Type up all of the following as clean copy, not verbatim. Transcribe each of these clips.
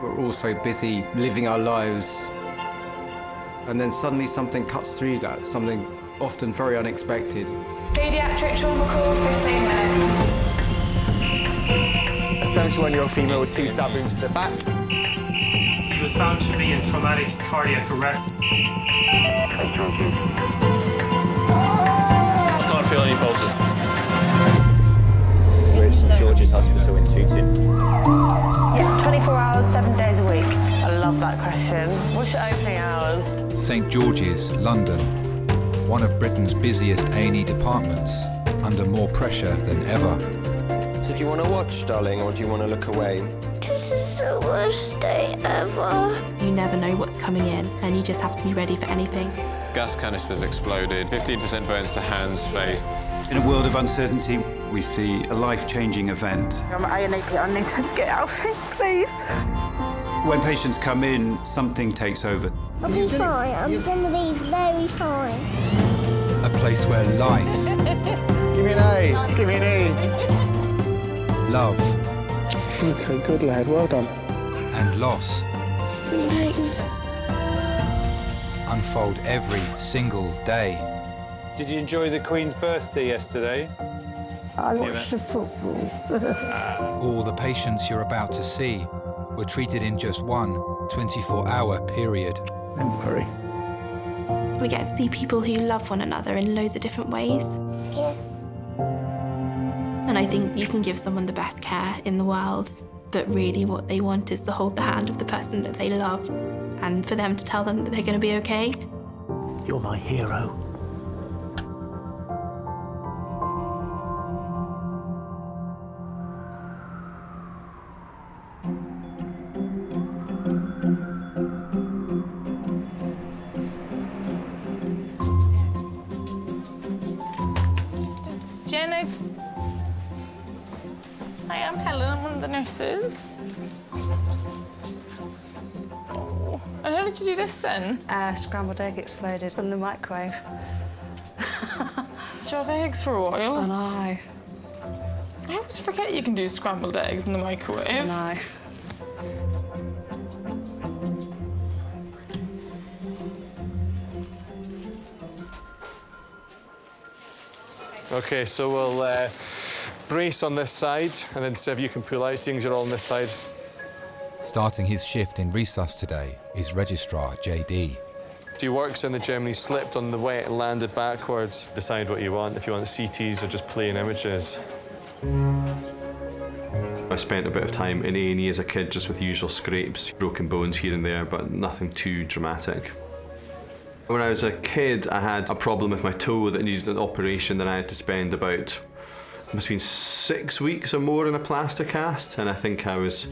We're all so busy living our lives. And then suddenly something cuts through that, something often very unexpected. Paediatric trauma call, 15 minutes. A 71-year-old female with 2 stab wounds to the back. He was found to be in traumatic cardiac arrest. I can't feel any pulses. We're at St George's Hospital in Tooting. Yeah, 24 hours, 7 days a week. I love that question. What's your opening hours? St George's, London. One of Britain's busiest A&E departments, under more pressure than ever. So do you want to watch, darling, or do you want to look away? This is the worst day ever. You never know what's coming in, and you just have to be ready for anything. Gas canisters exploded, 15% burns to hands, face. In a world of uncertainty, we see a life-changing event. I'm A&E, I need to get out of here, please. When patients come in, something takes over. I'll be fine. I'm going to be very fine. A place where life, Give me an A. Give me an E. love, Okay, good lad. Well done. and loss unfold every single day. Did you enjoy the Queen's birthday yesterday? I watched the football. All the patients you're about to see were treated in just one 24-hour period. Don't worry. We get to see people who love one another in loads of different ways. Yes. And I think you can give someone the best care in the world, but really what they want is to hold the hand of the person that they love and for them to tell them that they're going to be okay. You're my hero. Janet. Hi, I'm Helen. I'm one of the nurses. Oh. And how did you do this then? Scrambled egg exploded in the microwave. Did you have eggs for a while? I know. I always forget you can do scrambled eggs in the microwave. I know. OK, so we'll brace on this side, and then see if you can pull out, seeing as you're all on this side. Starting his shift in resus today is Registrar JD. He works in the gym and he slipped on the wet and landed backwards. Decide what you want, if you want CTs or just plain images. I spent a bit of time in A&E as a kid just with usual scrapes, broken bones here and there, but nothing too dramatic. When I was a kid, I had a problem with my toe that needed an operation, and I had to spend about, must have been 6 weeks or more in a plaster cast, and I think I was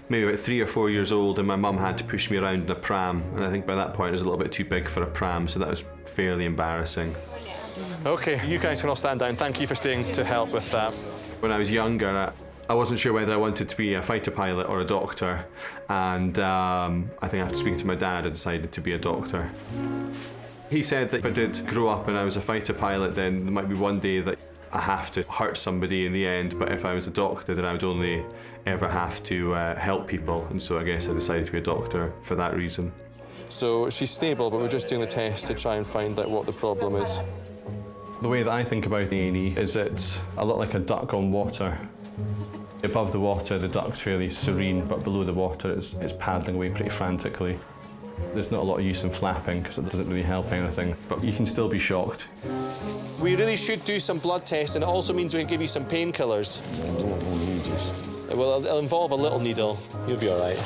maybe about 3 or 4 years old, and my mum had to push me around in a pram, and I think by that point I was a little bit too big for a pram, so that was fairly embarrassing. OK, you guys can all stand down. Thank you for staying to help with that. When I was younger, I wasn't sure whether I wanted to be a fighter pilot or a doctor, and I think after speaking to my dad, I decided to be a doctor. He said that if I did grow up and I was a fighter pilot, then there might be one day that I have to hurt somebody in the end, but if I was a doctor, then I would only ever have to help people, and so I guess I decided to be a doctor for that reason. So she's stable, but we're just doing the test to try and find out what the problem is. The way that I think about A&E is it's a lot like a duck on water. Above the water, the duck's fairly serene, but below the water, it's paddling away pretty frantically. There's not a lot of use in flapping because it doesn't really help anything, but you can still be shocked. We really should do some blood tests, and it also means we can give you some painkillers. Well, it'll involve a little needle. You'll be all right.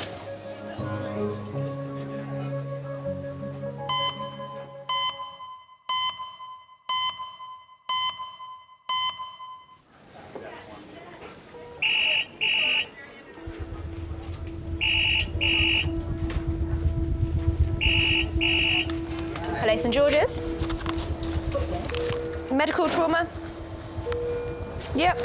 Hello, St George's. Medical trauma. Yep.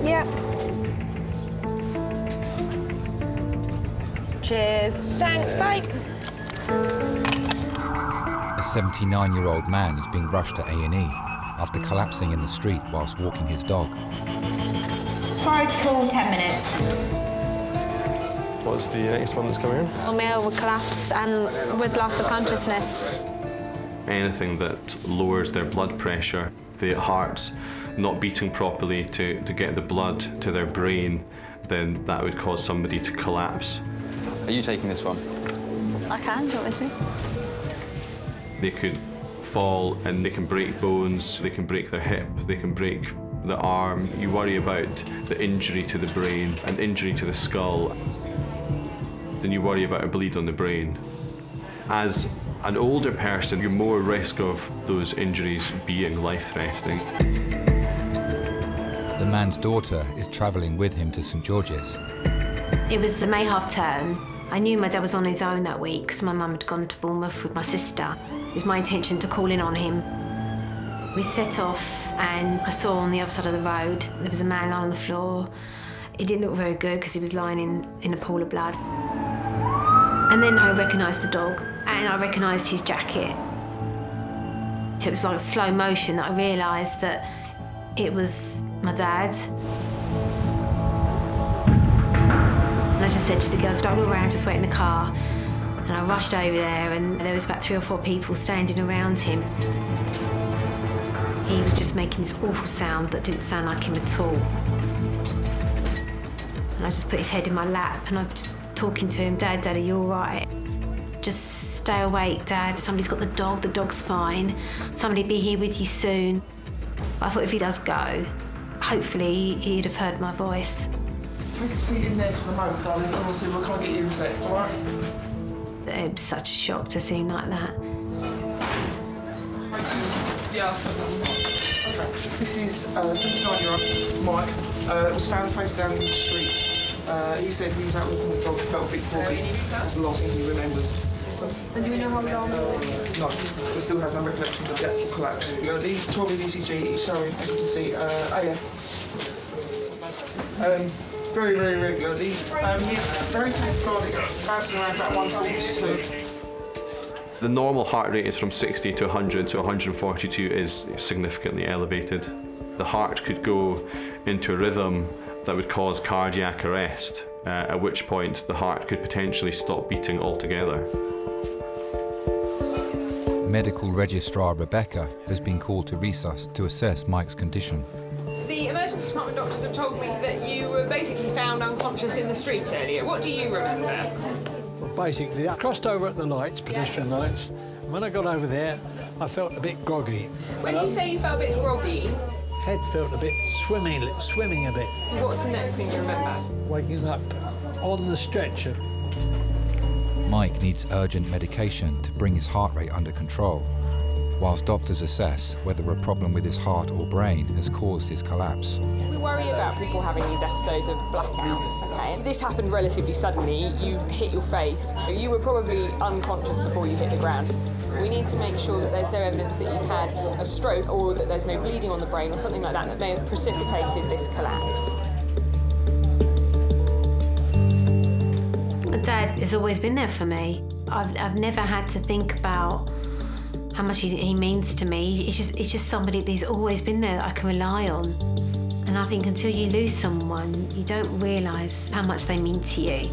Yep. Cheers. Thanks, bye. A 79-year-old man is being rushed to A&E after collapsing in the street whilst walking his dog. Priority call, 10 minutes. What's the next one that's coming in? O'Meara would collapse and with loss of consciousness. Anything that lowers their blood pressure, the heart's not beating properly to get the blood to their brain, then that would cause somebody to collapse. Are you taking this one? I can, do you want me to? They could fall and they can break bones, they can break their hip, they can break the arm. You worry about the injury to the brain, an injury to the skull. Then you worry about a bleed on the brain. As an older person, you're more at risk of those injuries being life-threatening. The man's daughter is travelling with him to St George's. It was the May half term. I knew my dad was on his own that week because my mum had gone to Bournemouth with my sister. It was my intention to call in on him. We set off and I saw on the other side of the road there was a man lying on the floor. He didn't look very good because he was lying in a pool of blood. And then I recognised the dog and I recognised his jacket. So it was like a slow motion that I realised that it was my dad. And I just said to the girls, don't look around, just wait in the car. And I rushed over there and there was about 3 or 4 people standing around him. He was just making this awful sound that didn't sound like him at all. And I just put his head in my lap and I was just talking to him, Dad, are you all right? Just stay awake, Dad. Somebody's got the dog's fine. Somebody be here with you soon. I thought if he does go, hopefully he'd have heard my voice. Take a seat in there for the moment, darling, and we'll see, we'll come get you in a sec, all right? It was such a shock to see him like that. Yeah, okay. This is 79-year-old Mike. Was found face down in the street. He said he was out walking the dog, felt a bit groggy. That's the last thing he remembers. And do we know how long? No, he still has no recollection of the actual collapse. The 12-lead ECG is showing, as you can see, AF. It's very, very regular. He's very tachycardic, bouncing around about 142. The normal heart rate is from 60 to 100, so 142 is significantly elevated. The heart could go into a rhythm that would cause cardiac arrest, at which point the heart could potentially stop beating altogether. Medical Registrar Rebecca has been called to resus to assess Mike's condition. The emergency department doctors have told me that you were basically found unconscious in the street earlier. What do you remember? Well, basically, I crossed over at the lights, pedestrian lights. And when I got over there, I felt a bit groggy. When you say you felt a bit groggy, head felt a bit swimming a bit. what's the next thing you remember? Waking up on the stretcher. Mike needs urgent medication to bring his heart rate under control, whilst doctors assess whether a problem with his heart or brain has caused his collapse. We worry about people having these episodes of blackouts, okay? And this happened relatively suddenly. You've hit your face. You were probably unconscious before you hit the ground. We need to make sure that there's no evidence that you've had a stroke or that there's no bleeding on the brain or something like that may have precipitated this collapse. Dad has always been there for me. I've never had to think about how much he means to me. It's just somebody that's always been there that I can rely on. And I think until you lose someone, you don't realise how much they mean to you.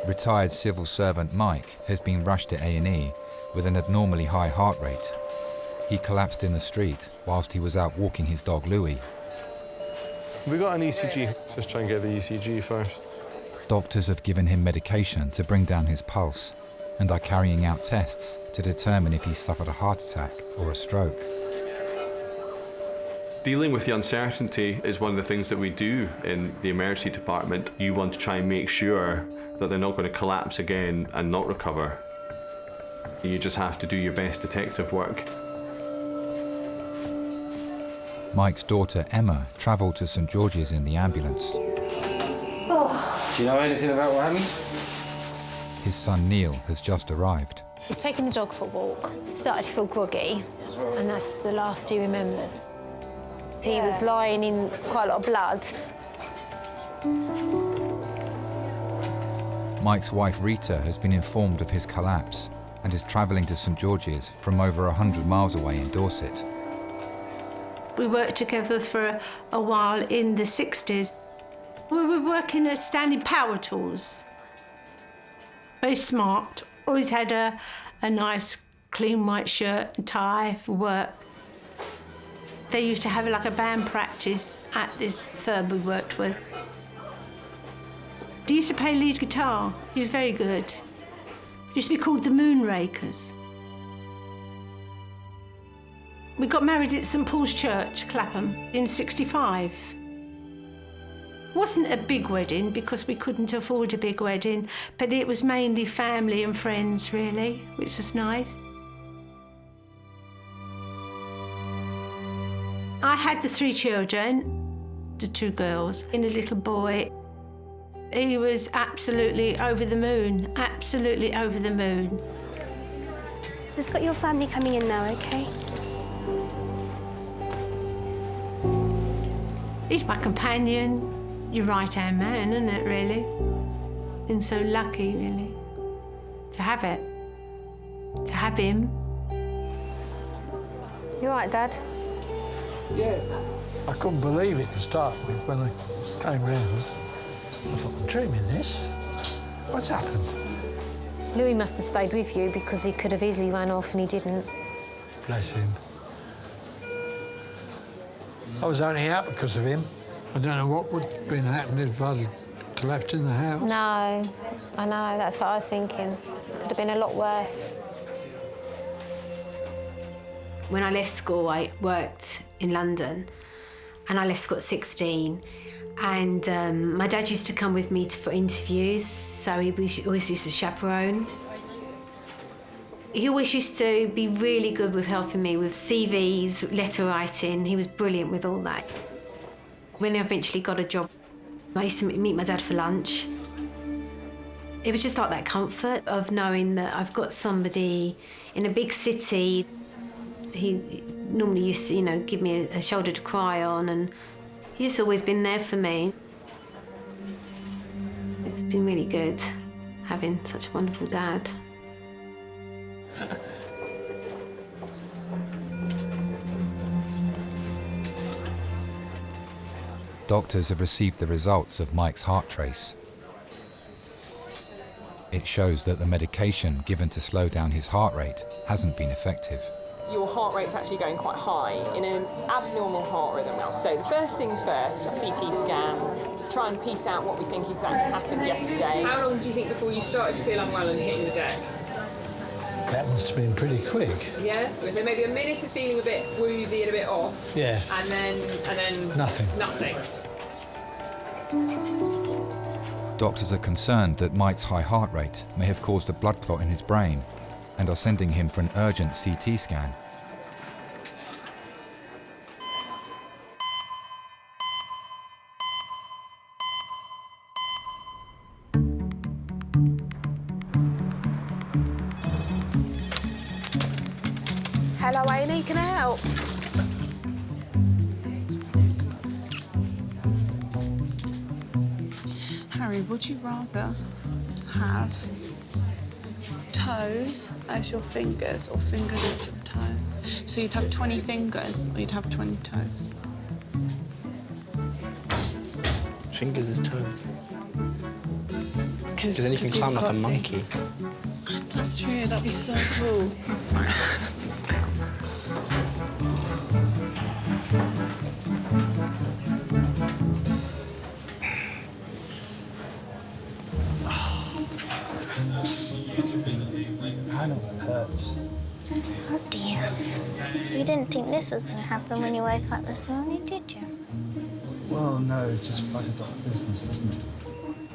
Retired civil servant Mike has been rushed to A&E with an abnormally high heart rate. He collapsed in the street whilst he was out walking his dog Louis. We got an ECG. Just try and get the ECG first. Doctors have given him medication to bring down his pulse and are carrying out tests to determine if he suffered a heart attack or a stroke. Dealing with the uncertainty is one of the things that we do in the emergency department. You want to try and make sure that they're not going to collapse again and not recover. You just have to do your best detective work. Mike's daughter Emma travelled to St George's in the ambulance. Oh. Do you know anything about what happened? His son Neil has just arrived. He's taken the dog for a walk. Started to feel groggy, and that's the last he remembers. He was lying in quite a lot of blood. Mike's wife Rita has been informed of his collapse and is travelling to St George's from over 100 miles away in Dorset. We worked together for a while in the 60s. We were working at standing power tools. Very smart, always had a nice clean white shirt and tie for work. They used to have like a band practice at this firm we worked with. He used to play lead guitar. He was very good. It used to be called the Moonrakers. We got married at St Paul's Church, Clapham, in '65. It wasn't a big wedding because we couldn't afford a big wedding, but it was mainly family and friends, really, which was nice. I had the 3 children, the 2 girls and a little boy. He was absolutely over the moon, absolutely over the moon. Just got your family coming in now, okay? He's my companion, your right-hand man, isn't it, really? Been so lucky, really, to have it, to have him. You all right, Dad? Yeah. I couldn't believe it to start with when I came round. I thought, I'm dreaming this. What's happened? Louis must have stayed with you because he could have easily run off and he didn't. Bless him. I was only out because of him. I don't know what would have been happening if I'd collapsed in the house. No, I know, that's what I was thinking. Could have been a lot worse. When I left school, I worked in London, and I left school at 16. And my dad used to come with me for interviews, so he always used to chaperone. He always used to be really good with helping me with CVs, letter writing. He was brilliant with all that. When I eventually got a job, I used to meet my dad for lunch. It was just like that comfort of knowing that I've got somebody in a big city. He normally used to, give me a shoulder to cry on, and he's just always been there for me. It's been really good having such a wonderful dad. Doctors have received the results of Mike's heart trace. It shows that the medication given to slow down his heart rate hasn't been effective. Your heart rate's actually going quite high in an abnormal heart rhythm now. So the first things first, CT scan, try and piece out what we think exactly happened yesterday. How long do you think before you started to feel unwell and hitting the deck? That must have been pretty quick. Yeah? So maybe a minute of feeling a bit woozy and a bit off. Yeah. And then Nothing. Nothing. Doctors are concerned that Mike's high heart rate may have caused a blood clot in his brain and are sending him for an urgent CT scan. Hello, A&E, can I help? Harry, would you rather have toes as your fingers or fingers as your toes? So you'd have 20 fingers or you'd have 20 toes? Fingers as toes. Because then you can climb like a monkey. That's true, that'd be so cool. I know it hurts. Oh dear. You didn't think this was going to happen when you woke up this morning, did you? Well, no, it just fuckens up business, doesn't it?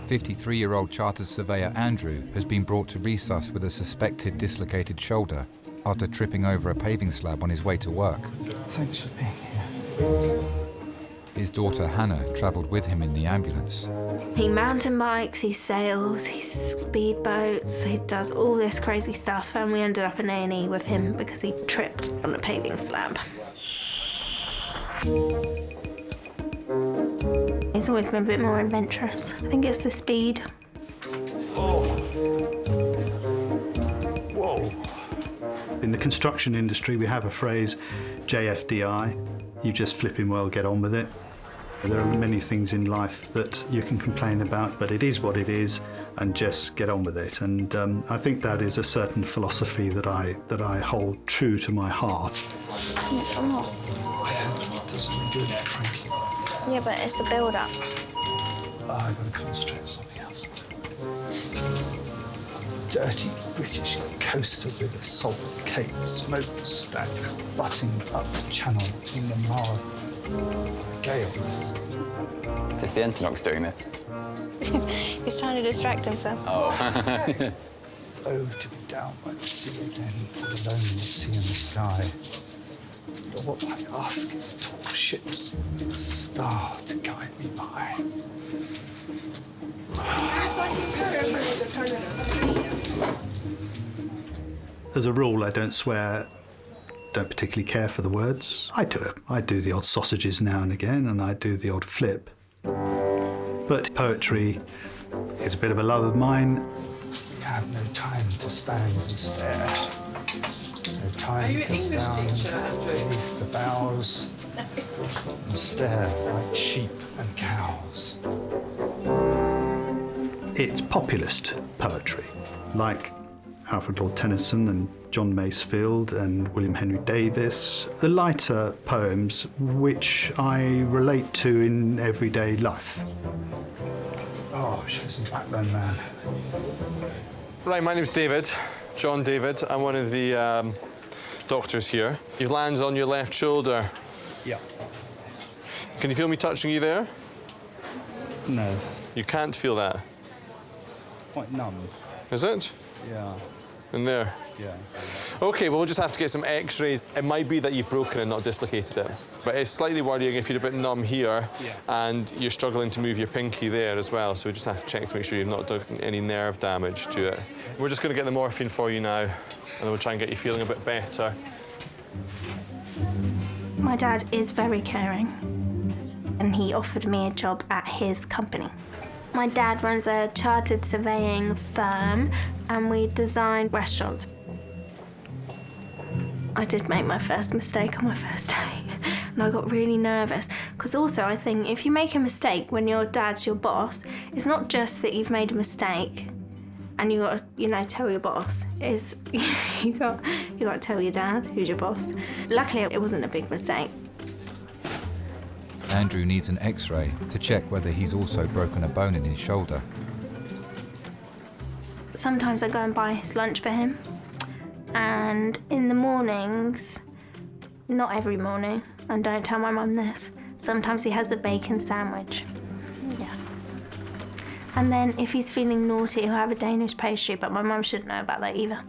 53-year-old chartered surveyor Andrew has been brought to resus with a suspected dislocated shoulder after tripping over a paving slab on his way to work. Thanks for being here. His daughter Hannah travelled with him in the ambulance. He mountain bikes, he sails, he speedboats, he does all this crazy stuff, and we ended up in A&E with him because he tripped on a paving slab. He's always been a bit more adventurous. I think it's the speed. Whoa. In the construction industry, we have a phrase, JFDI. You just flipping well get on with it. There are many things in life that you can complain about, but it is what it is, and just get on with it. And I think that is a certain philosophy that I hold true to my heart. Doesn't do that, frankly. Yeah, but it's a build-up. I've got to concentrate on something else. Dirty British coaster with a salt cake smokestack butting up the channel between the Mar gales. Is this the Enternox doing this? He's trying to distract himself. Oh. Oh, to be down by the sea again, to the lonely sea and the sky. But what I ask is tall ships with a star to guide me by. As a rule, I don't swear, don't particularly care for the words. I do it. I do the odd sausages now and again, and I do the odd flip. But poetry is a bit of a love of mine. We have no time to stand and stare. No time to stand beneath the boughs and stare like sheep and cows. It's populist poetry, like Alfred Lord Tennyson and John Masefield and William Henry Davis, the lighter poems which I relate to in everyday life. Oh, show some backbone, man. Right, my name's David, John David. I'm one of the doctors here. You've landed on your left shoulder. Yeah. Can you feel me touching you there? No. You can't feel that? Quite numb. Is it? Yeah. In there? Yeah. OK, well, we'll just have to get some x-rays. It might be that you've broken and not dislocated it. But it's slightly worrying if you're a bit numb here and you're struggling to move your pinky there as well. So we just have to check to make sure you've not done any nerve damage to it. We're just going to get the morphine for you now, and then we'll try and get you feeling a bit better. My dad is very caring, and he offered me a job at his company. My dad runs a chartered surveying firm, and we design restaurants. I did make my first mistake on my first day, and I got really nervous. Because also, I think if you make a mistake when your dad's your boss, it's not just that you've made a mistake, and you got to, tell your boss. It's you got to tell your dad who's your boss. Luckily, it wasn't a big mistake. Andrew needs an x-ray to check whether he's also broken a bone in his shoulder. Sometimes I go and buy his lunch for him. And in the mornings, not every morning, and don't tell my mum this, sometimes he has a bacon sandwich. Yeah. And then if he's feeling naughty, he'll have a Danish pastry, but my mum shouldn't know about that either.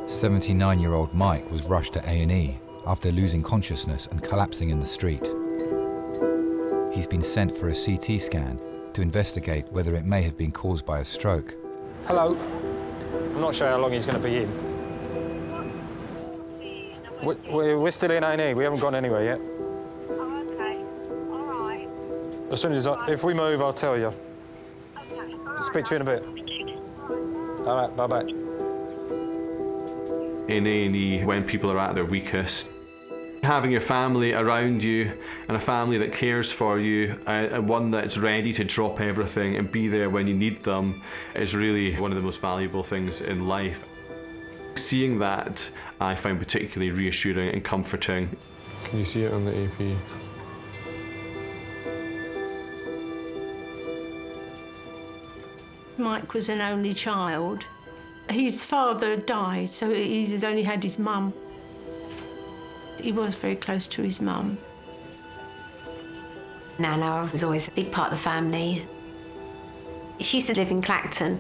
"79-year-old Mike was rushed to A&E after losing consciousness and collapsing in the street. He's been sent for a CT scan to investigate whether it may have been caused by a stroke." Hello. I'm not sure how long he's going to be in. We're still in A&E. We haven't gone anywhere yet. Oh, okay. All right. As soon as if we move, I'll tell you. Okay. Speak to you in a bit. All right. Bye-bye. In A&E, when people are at their weakest, having your family around you and a family that cares for you and one that's ready to drop everything and be there when you need them is really one of the most valuable things in life. Seeing that I find particularly reassuring and comforting. Can you see it on the AP? Mike was an only child. His father had died, so he's only had his mum. He was very close to his mum. Nana was always a big part of the family. She used to live in Clacton.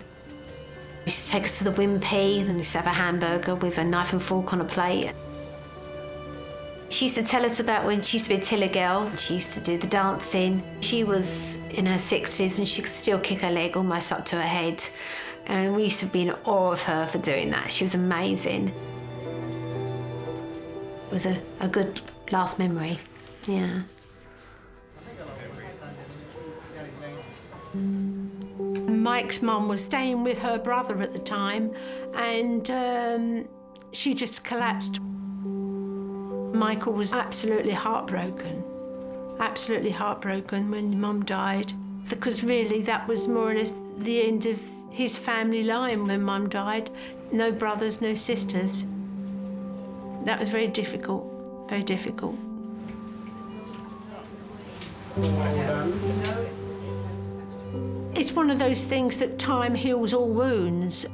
She used to take us to the Wimpy, then we used to have a hamburger with a knife and fork on a plate. She used to tell us about when she used to be a Tiller girl. She used to do the dancing. She was in her 60s and she could still kick her leg almost up to her head. And we used to be in awe of her for doing that. She was amazing. It was a good last memory, yeah. Mike's mum was staying with her brother at the time, and she just collapsed. Michael was absolutely heartbroken when Mum died, because really that was more or less the end of his family line when Mum died. No brothers, no sisters. That was very difficult, very difficult. It's one of those things that time heals all wounds.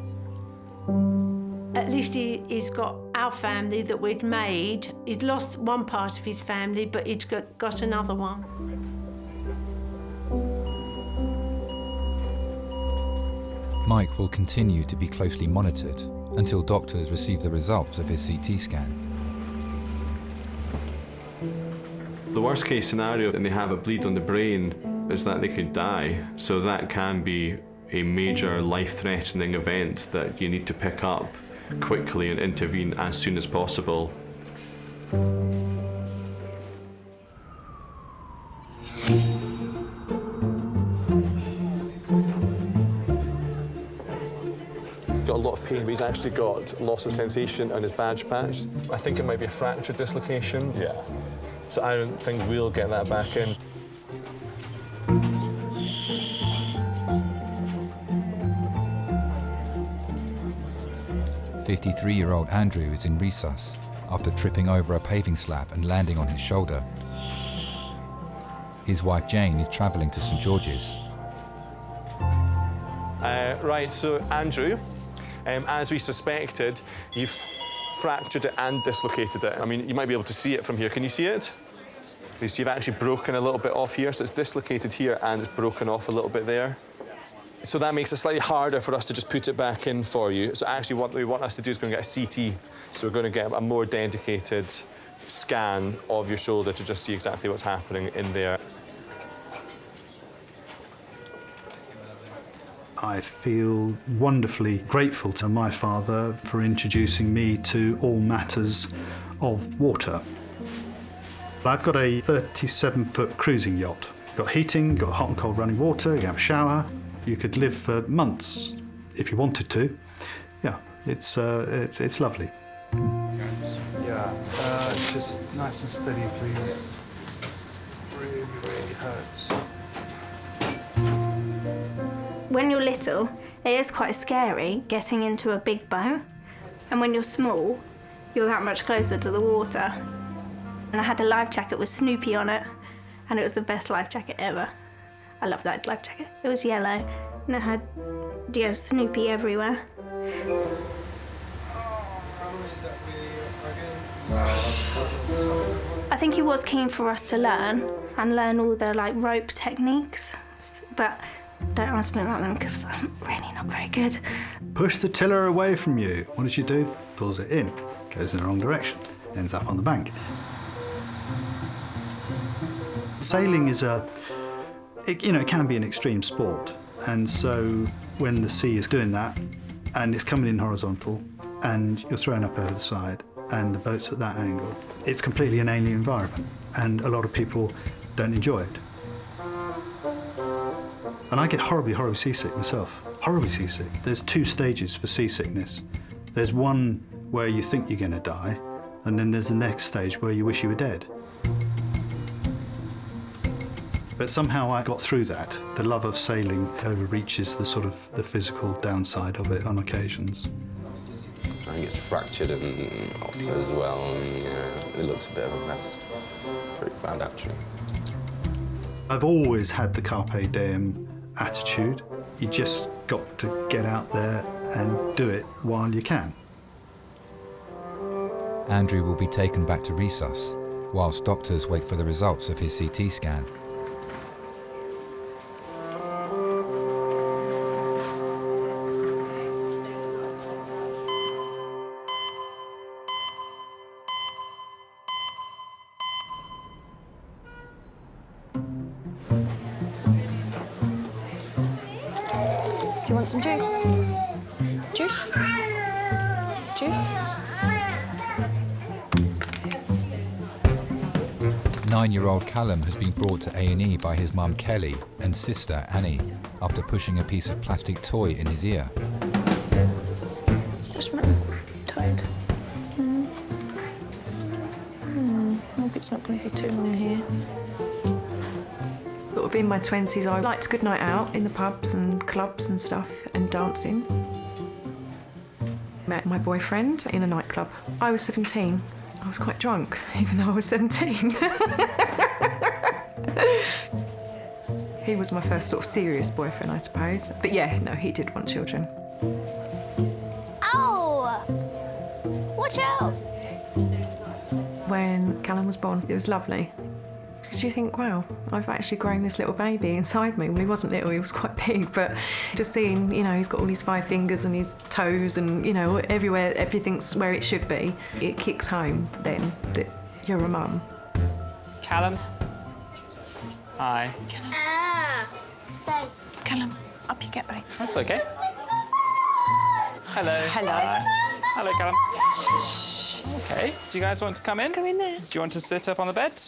At least he's got our family that we'd made. He'd lost one part of his family, but he'd got another one. Mike will continue to be closely monitored until doctors receive the results of his CT scan. The worst case scenario, and they have a bleed on the brain, is that they could die. So that can be a major life-threatening event that you need to pick up quickly and intervene as soon as possible. Got a lot of pain, but he's actually got loss of sensation on his badge patch. I think it might be a fracture dislocation. Yeah. So I don't think we'll get that back in. "53-year-old Andrew is in resus after tripping over a paving slab and landing on his shoulder. His wife Jane is travelling to St George's. Right, so Andrew, as we suspected, you've fractured it and dislocated it. I mean, you might be able to see it from here. Can you see it? So you've actually broken a little bit off here, so it's dislocated here and it's broken off a little bit there. So that makes it slightly harder for us to just put it back in for you. So actually what we want us to do is go and get a CT. So we're going to get a more dedicated scan of your shoulder to just see exactly what's happening in there. I feel wonderfully grateful to my father for introducing me to all matters of water. I've got a 37-foot cruising yacht. Got heating, got hot and cold running water, you have a shower. You could live for months if you wanted to. Yeah, it's lovely. Yeah, just nice and steady, please. This really hurts. When you're little, it is quite scary getting into a big boat. And when you're small, you're that much closer to the water. And I had a life jacket with Snoopy on it, and it was the best life jacket ever. I love that life jacket. It was yellow, and it had Snoopy everywhere. I think he was keen for us to learn all the rope techniques, but don't ask me about them because I'm really not very good. Push the tiller away from you. What does she do? Pulls it in, goes in the wrong direction, ends up on the bank. Sailing is it can be an extreme sport, and so when the sea is doing that and it's coming in horizontal and you're thrown up over the side and the boat's at that angle, it's completely an alien environment and a lot of people don't enjoy it. And I get horribly seasick myself, horribly seasick. There's two stages for seasickness. There's one where you think you're going to die, and then there's the next stage where you wish you were dead. But somehow I got through that. The love of sailing overreaches the physical downside of it on occasions. I think it's fractured as well, and it looks a bit of a mess. Pretty bad, actually. I've always had the carpe diem attitude. You just got to get out there and do it while you can. Andrew will be taken back to resus whilst doctors wait for the results of his CT scan. you want some juice? Juice? Juice? 9-year-old Callum has been brought to A&E by his mum Kelly and sister Annie after pushing a piece of plastic toy in his ear. Just make me tired. Hope it's not going to be too long here. Sort of in my 20s, I liked a good night out in the pubs and clubs and stuff and dancing. Met my boyfriend in a nightclub. I was 17. I was quite drunk, even though I was 17. He was my first sort of serious boyfriend, I suppose. But yeah, no, he did want children. Ow! Watch out! When Callum was born, it was lovely. Because you think, wow, I've actually grown this little baby inside me. Well, he wasn't little, he was quite big, but just seeing, you know, he's got all his 5 fingers and his toes and, you know, everywhere, everything's where it should be. It kicks home then that you're a mum. Callum. Hi. Say. Callum, up you get, babe. That's okay. Hello. Hello. Hi. Hello, Callum. Okay. Do you guys want to come in? Go in there. Do you want to sit up on the bed?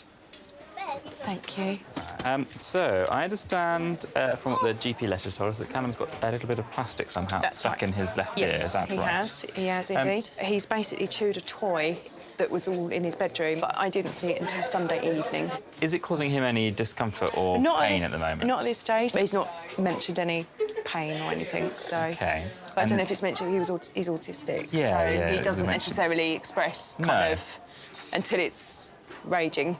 Thank you. So, I understand from what the GP letters told us that Callum's got a little bit of plastic somehow stuck in his left ear. Is that right? He has indeed. He's basically chewed a toy that was all in his bedroom, but I didn't see it until Sunday evening. Is it causing him any discomfort or pain at the moment? Not at this stage. But he's not mentioned any pain or anything, so... OK. But I don't know if it's mentioned he's autistic, Yeah, so yeah, he doesn't mentioned. necessarily express kind of until it's raging.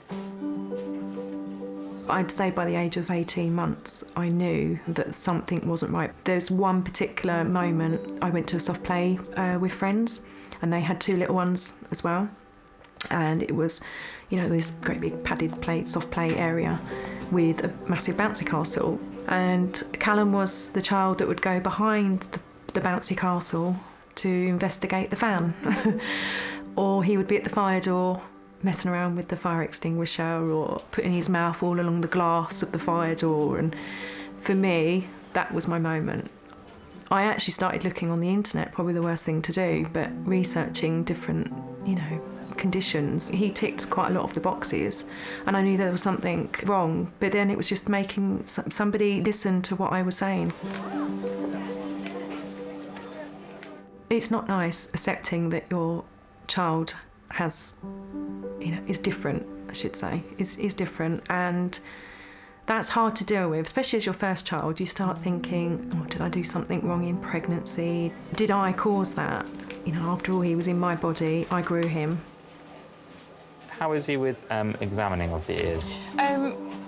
I'd say by the age of 18 months, I knew that something wasn't right. There's one particular moment I went to a soft play with friends, and they had 2 little ones as well. And it was, you know, this great big padded play, soft play area with a massive bouncy castle. And Callum was the child that would go behind the bouncy castle to investigate the fan. Or he would be at the fire door messing around with the fire extinguisher or putting his mouth all along the glass of the fire door. And for me, that was my moment. I actually started looking on the internet, probably the worst thing to do, but researching different, you know, conditions. He ticked quite a lot of the boxes and I knew there was something wrong, but then it was just making somebody listen to what I was saying. It's not nice accepting that your child has, you know, is different, I should say, is different, and that's hard to deal with, especially as your first child. You start thinking, oh, did I do something wrong in pregnancy? Did I cause that? You know, after all, he was in my body, I grew him. How is he with examining of the ears?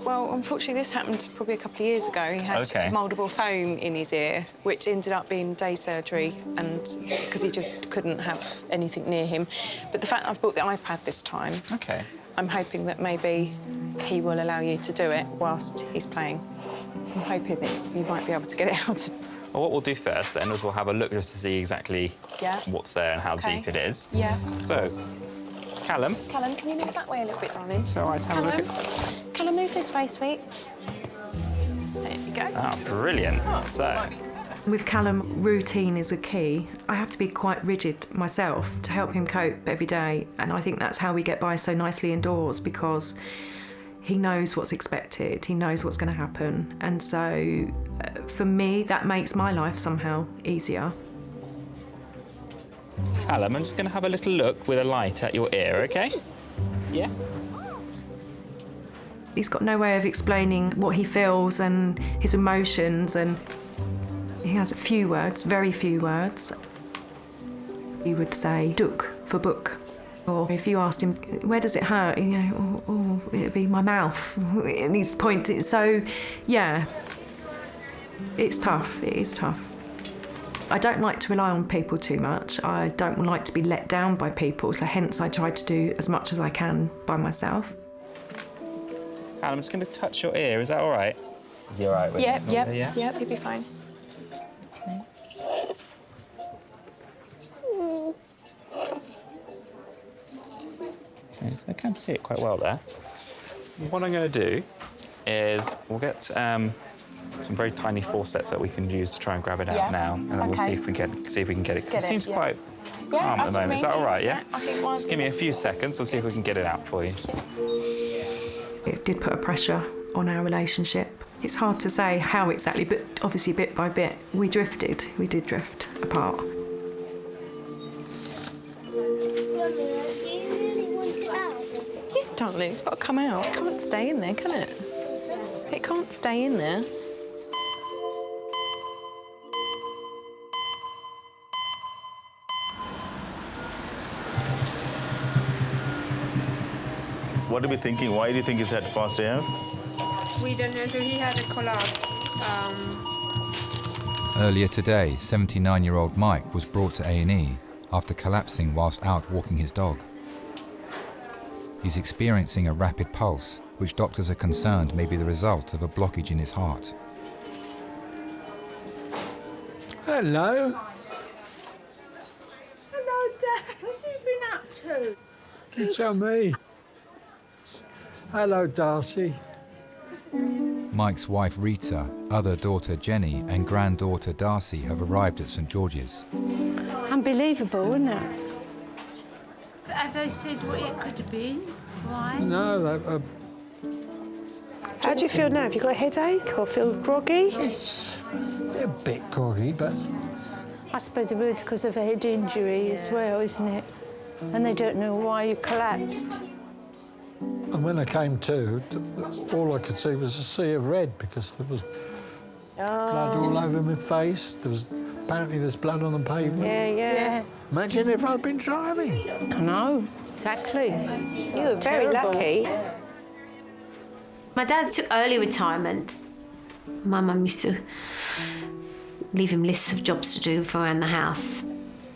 Well, unfortunately, this happened probably a couple of years ago. He had mouldable foam in his ear, which ended up being day surgery, and because he just couldn't have anything near him. But the fact I've bought the iPad this time, I'm hoping that maybe he will allow you to do it whilst he's playing. I'm hoping that you might be able to get it out. Well, what we'll do first then is we'll have a look just to see exactly what's there and how deep it is. Yeah. So, Callum. Callum, can you move that way a little bit, darling? It's all right to have a look at... Callum, move this way, sweet. There you go. Ah, brilliant. With Callum, routine is a key. I have to be quite rigid myself to help him cope every day, and I think that's how we get by so nicely indoors, because he knows what's expected, he knows what's going to happen, and so for me that makes my life somehow easier. Callum, I'm just going to have a little look with a light at your ear, OK? Yeah. He's got no way of explaining what he feels and his emotions, and he has a few words, very few words. He would say "duk" for book, or if you asked him, "Where does it hurt?" You know, oh, it'd be my mouth, and he's pointing. So, yeah, it's tough. It is tough. I don't like to rely on people too much. I don't like to be let down by people, so hence I try to do as much as I can by myself. I'm just going to touch your ear. Is that all right? Is he all right with it? Yeah, he'll be fine. Okay, so I can see it quite well there. What I'm going to do is we'll get some very tiny forceps that we can use to try and grab it out now, and then we'll see if we can get it. 'Cause it seems quite calm at the moment. Is that all right? Yeah. I think Just give me a few seconds. We'll see if we can get it out for you. It did put a pressure on our relationship. It's hard to say how exactly, but obviously bit by bit we drifted. We did drift apart. Yes, darling, it's got to come out. It can't stay in there, can it? It can't stay in there. What are we thinking? Why do you think he's had fast AF? We don't know, so he had a collapse. Earlier today, 79-year-old Mike was brought to A&E after collapsing whilst out walking his dog. He's experiencing a rapid pulse, which doctors are concerned may be the result of a blockage in his heart. Hello. Hello, Dad. What have you been up to? You tell me. Hello, Darcy. Mike's wife Rita, other daughter Jenny and granddaughter Darcy have arrived at St George's. Unbelievable, isn't it? Have they said what it could have been? Why? No, How do you feel now? Have you got a headache or feel groggy? It's a bit groggy, but... I suppose it would because of a head injury as well, isn't it? And they don't know why you collapsed. And when I came to, all I could see was a sea of red because there was blood all over my face. Apparently there's blood on the pavement. Yeah. Imagine if I'd been driving. I know, exactly. You were very lucky. My dad took early retirement. My mum used to leave him lists of jobs to do for around the house.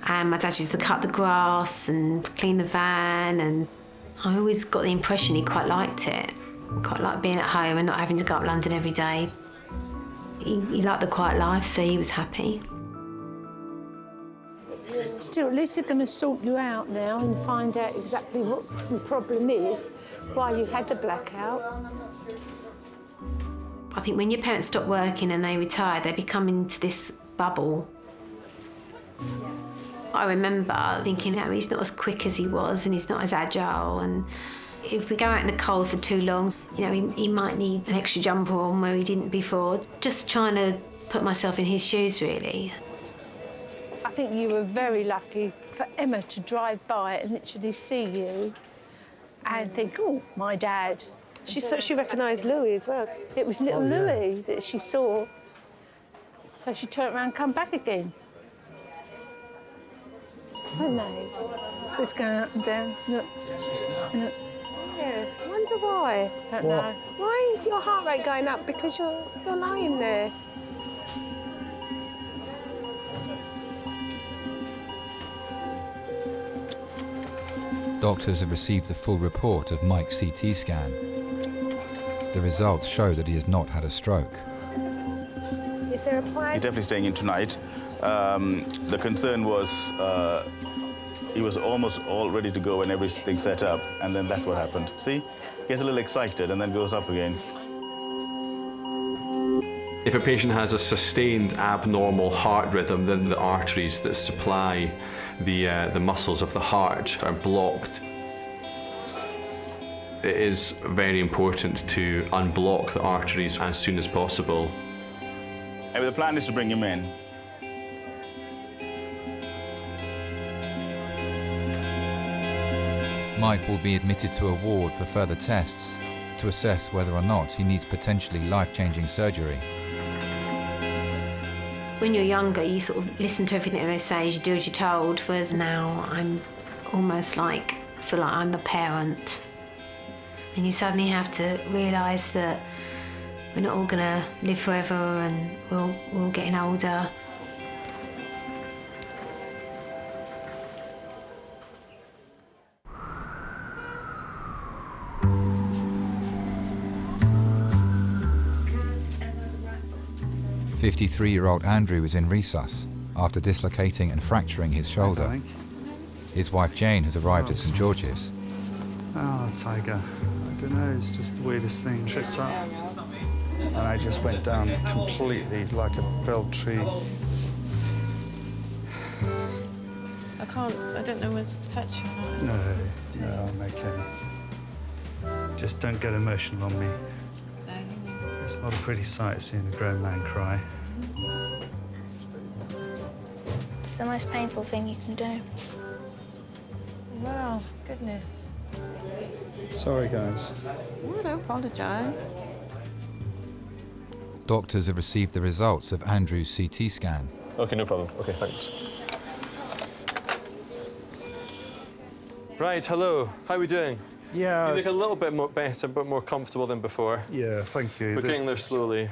And my dad used to cut the grass and clean the van, and I always got the impression he quite liked it. Quite liked being at home and not having to go up London every day. He liked the quiet life, so he was happy. Still, at least they're going to sort you out now and find out exactly what the problem is, why you had the blackout. I think when your parents stop working and they retire, they become into this bubble. I remember thinking, oh, he's not as quick as he was and he's not as agile, and if we go out in the cold for too long, you know, he might need an extra jumper on where he didn't before. Just trying to put myself in his shoes, really. I think you were very lucky for Emma to drive by and literally see you and think, oh, my dad. She recognised Louis as well. It was little Louis that she saw. So she turned around and come back again. Weren't they? It's going up and down. Look. Look. Yeah, I wonder why. Don't know. Why is your heart rate going up? Because you're lying there. Doctors have received the full report of Mike's CT scan. The results show that he has not had a stroke. Is there a plan? He's definitely staying in tonight. The concern was he was almost all ready to go when everything set up, and then that's what happened. See? He gets a little excited and then goes up again. If a patient has a sustained abnormal heart rhythm, then the arteries that supply the muscles of the heart are blocked. It is very important to unblock the arteries as soon as possible. And the plan is to bring him in. Mike will be admitted to a ward for further tests to assess whether or not he needs potentially life-changing surgery. When you're younger, you sort of listen to everything they say, you do as you're told, whereas now I'm almost like, I feel like I'm the parent. And you suddenly have to realise that we're not all going to live forever and we're all getting older. .53-year-old Andrew was in resus after dislocating and fracturing his shoulder. His wife Jane has arrived at St George's. Oh, Tiger. I don't know, it's just the weirdest thing. Tripped up. and I just went down completely like a felled tree. I don't know whether to touch you or not. No, I'm okay. Just don't get emotional on me. It's not a pretty sight seeing a grown man cry. It's the most painful thing you can do. Wow, goodness. Sorry, guys. Oh, don't apologise. Doctors have received the results of Andrew's CT scan. OK, no problem. OK, thanks. Right, hello. How are we doing? Yeah. You look a little bit better, but more comfortable than before. Yeah, thank you. We're getting there slowly.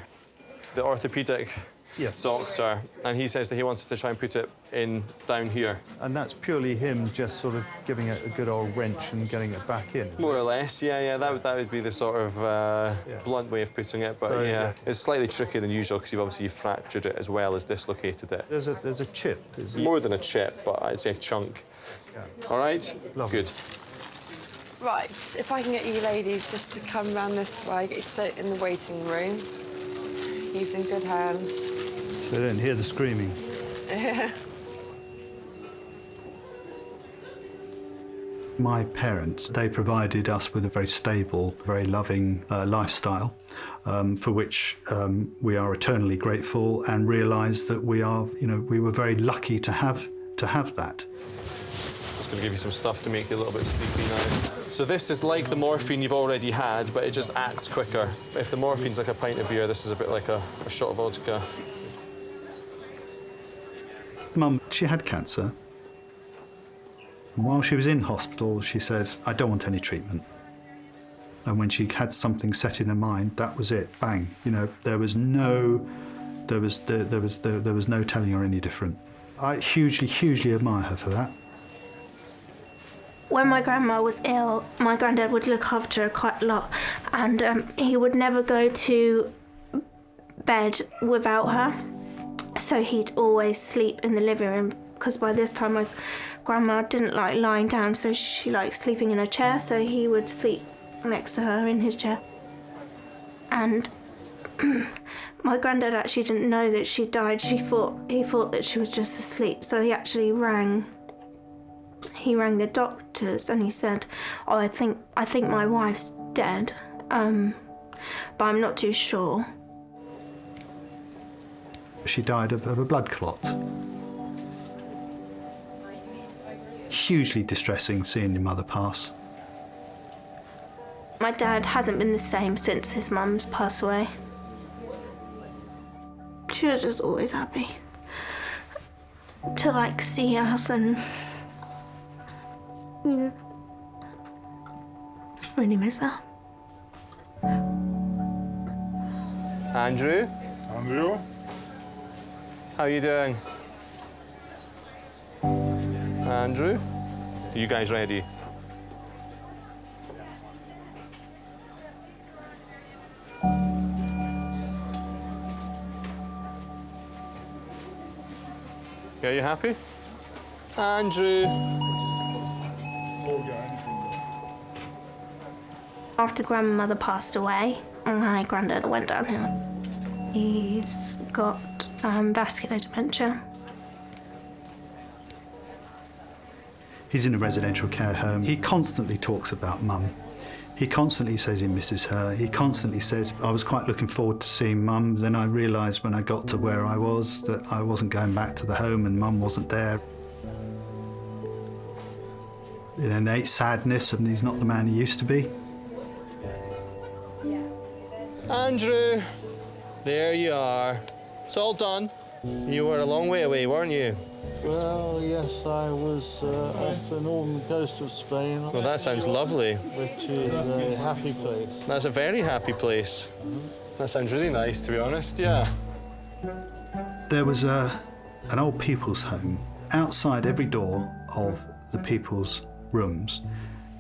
The orthopaedic Yes. doctor, and he says that he wants us to try and put it in down here. And that's purely him just sort of giving it a good old wrench and getting it back in. More or less, yeah. That would be the sort of blunt way of putting it. But So, yeah, it's slightly trickier than usual because you've fractured it as well as dislocated it. There's a chip. More than a chip, but I'd say a chunk. Yeah. All right. Lovely. Good. Right, if I can get you ladies just to come round this way, get you to sit in the waiting room. He's in good hands. So they don't hear the screaming. My parents, they provided us with a very stable, very loving lifestyle, for which we are eternally grateful and realise that we were very lucky to have that. Just going to give you some stuff to make you a little bit sleepy now. So this is like the morphine you've already had, but it just acts quicker. If the morphine's like a pint of beer, this is a bit like a shot of vodka. Mum, she had cancer. And while she was in hospital, she says, I don't want any treatment. And when she had something set in her mind, that was it, bang. You know, there was no telling her any different. I hugely admire her for that. When my grandma was ill, my granddad would look after her quite a lot, and he would never go to bed without her. So he'd always sleep in the living room, because by this time my grandma didn't like lying down, so she liked sleeping in a chair, so he would sleep next to her in his chair. And my granddad actually didn't know that she died. He thought that she was just asleep, so he actually rang the doctors and he said, oh, I think my wife's dead, but I'm not too sure. She died of a blood clot. Hugely distressing seeing your mother pass. My dad hasn't been the same since his mum's passed away. She was just always happy to see us and really miss her. Andrew? Andrew? How are you doing? Andrew? Are you guys ready? Yeah, you happy? Andrew? After grandmother passed away, my granddad went downhill. He's got vascular dementia. He's in a residential care home. He constantly talks about Mum. He constantly says he misses her. He constantly says, I was quite looking forward to seeing Mum. Then I realised when I got to where I was that I wasn't going back to the home and Mum wasn't there. An innate sadness, and he's not the man he used to be. Andrew, there you are. It's all done. You were a long way away, weren't you? Well, yes, I was off the northern coast of Spain. Well, that sounds lovely. Which is a happy place. That's a very happy place. That sounds really nice, to be honest, yeah. There was an old people's home. Outside every door of the people's rooms,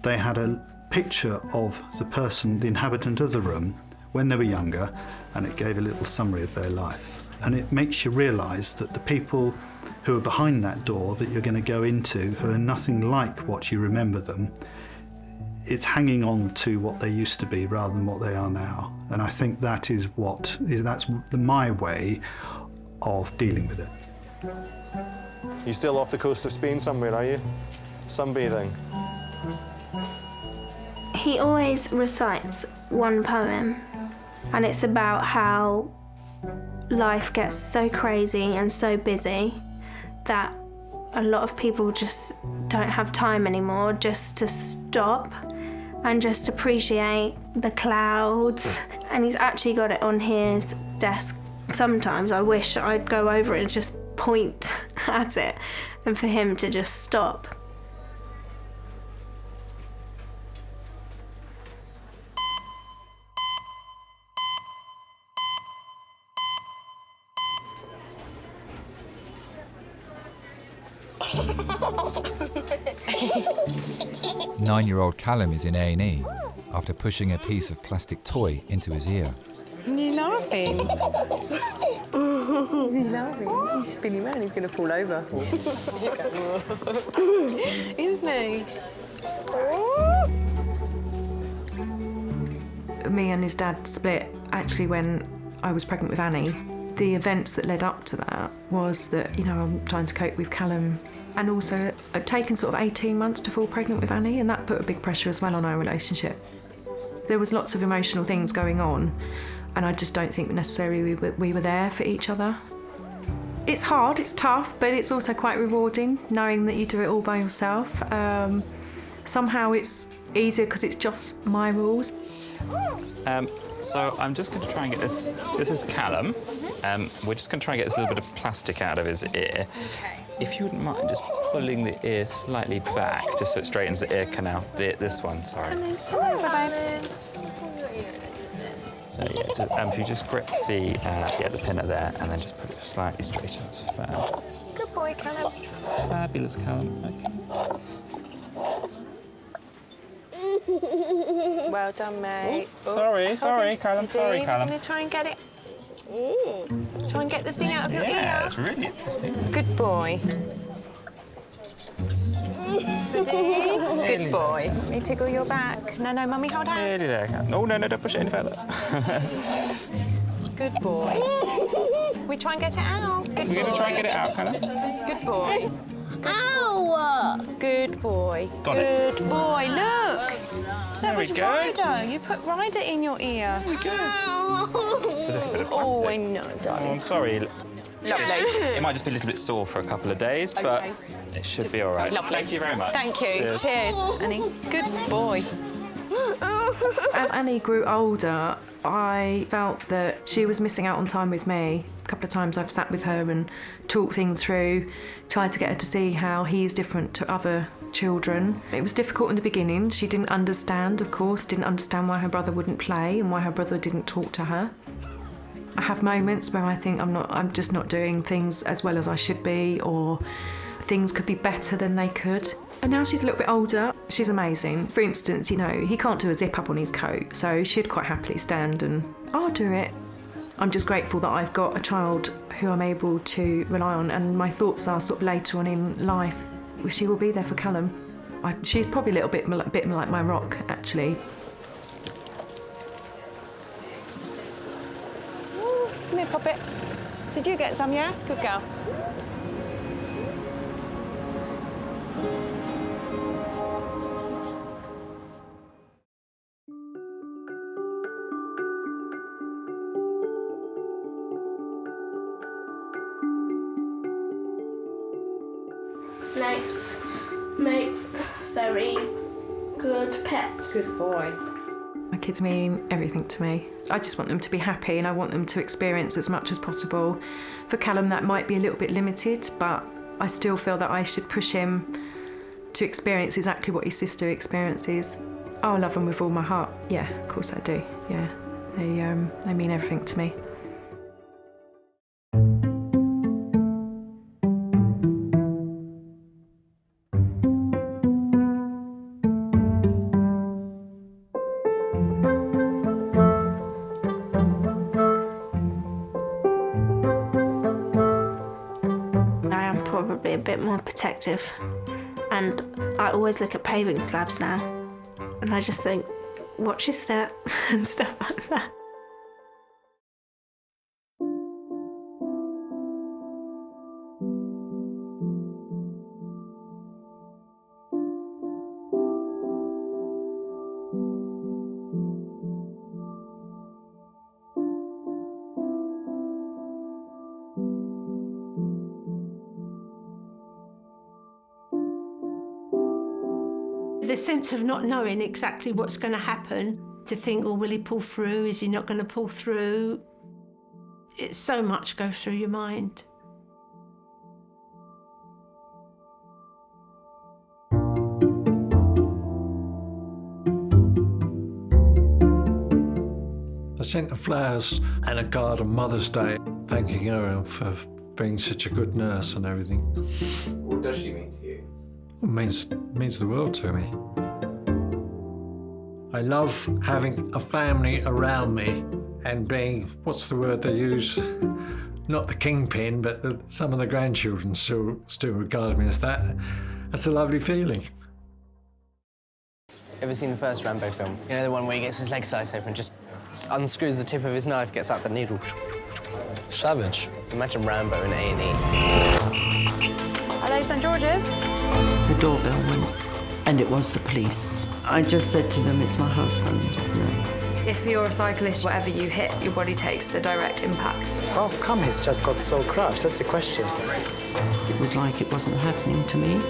they had a picture of the person, the inhabitant of the room, when they were younger, and it gave a little summary of their life. And it makes you realise that the people who are behind that door that you're going to go into, who are nothing like what you remember them, it's hanging on to what they used to be rather than what they are now. And I think that's my way of dealing with it. You're still off the coast of Spain somewhere, are you? Sunbathing? He always recites one poem, and it's about how life gets so crazy and so busy that a lot of people just don't have time anymore just to stop and just appreciate the clouds. And he's actually got it on his desk. Sometimes I wish I'd go over it and just point at it and for him to just stop. Nine-year-old Callum is in A&E after pushing a piece of plastic toy into his ear. Are you laughing? Is he laughing? He's spinning around, he's going to fall over. Isn't he? Me and his dad split actually when I was pregnant with Annie. The events that led up to that was that, I'm trying to cope with Callum, and also I'd taken sort of 18 months to fall pregnant with Annie, and that put a big pressure as well on our relationship. There was lots of emotional things going on, and I just don't think necessarily we were there for each other. It's hard, it's tough, but it's also quite rewarding knowing that you do it all by yourself. Somehow it's easier because it's just my rules. So I'm just going to try and get this. This is Callum. We're just going to try and get this little bit of plastic out of his ear. Okay. If you wouldn't mind just pulling the ear slightly back, just so it straightens the ear canal. This one, sorry. Come over, baby. So yeah, if you just grip the pinner there and then just put it slightly straighter. That's fab. Good boy, Callum. Fabulous, Callum. Okay. Well done, mate. Sorry, Callum. Sorry, Callum. I'm going to try and get it. Try and get the thing out of your ear. Yeah, it's really interesting. Good boy. Good boy. Let me tickle your back. No, Mummy, hold on. Nearly there, Callum. Oh, no, don't push it any further. Good boy. We try and get it out. Good boy. We're going to try and get it out, Callum. Good boy. Ow! Good boy. Got it. Good boy. Look. That was go. Ryder. You put Ryder in your ear. There we go. It's a little bit of plastic. Oh, I know, darling. Oh, I'm sorry. Lovely. It might just be a little bit sore for a couple of days, but it should be all right. Lovely. Thank you very much. Thank you. Cheers, Annie. Good boy. As Annie grew older, I felt that she was missing out on time with me. A couple of times I've sat with her and talked things through, tried to get her to see how he's different to other children. It was difficult in the beginning. She didn't understand, of course, didn't understand why her brother wouldn't play and why her brother didn't talk to her. I have moments where I think I'm just not doing things as well as I should be, or things could be better than they could. And now she's a little bit older, she's amazing. For instance, he can't do a zip up on his coat, so she'd quite happily stand and I'll do it. I'm just grateful that I've got a child who I'm able to rely on, and my thoughts are sort of later on in life, she will be there for Callum. She's probably a little bit like my rock, actually. Come here, Poppet. Did you get some, yeah? Good girl. Snakes make very good pets. Good boy. My kids mean everything to me. I just want them to be happy and I want them to experience as much as possible. For Callum, that might be a little bit limited, but I still feel that I should push him to experience exactly what his sister experiences. Oh, I love them with all my heart. Yeah, of course I do. Yeah, they mean everything to me. A bit more protective, and I always look at paving slabs now, and And I just think, watch your step and stuff like that. The sense of not knowing exactly what's going to happen, to think, oh, will he pull through? Is he not going to pull through? It's so much goes through your mind. I sent her flowers and a card on Mother's Day, thanking her for being such a good nurse and everything. What does she mean to you? It means the world to me. I love having a family around me and being, what's the word they use? Not the kingpin, but some of the grandchildren still regard me as that. That's a lovely feeling. Ever seen the first Rambo film? You know, the one where he gets his leg sliced open, just unscrews the tip of his knife, gets out the needle. Savage. Imagine Rambo in A&E. Hello, St George's. The doorbell went, and it was the police. I just said to them, it's my husband, isn't it? If you're a cyclist, whatever you hit, your body takes the direct impact. How come he's just got so crushed? That's the question. It was like it wasn't happening to me.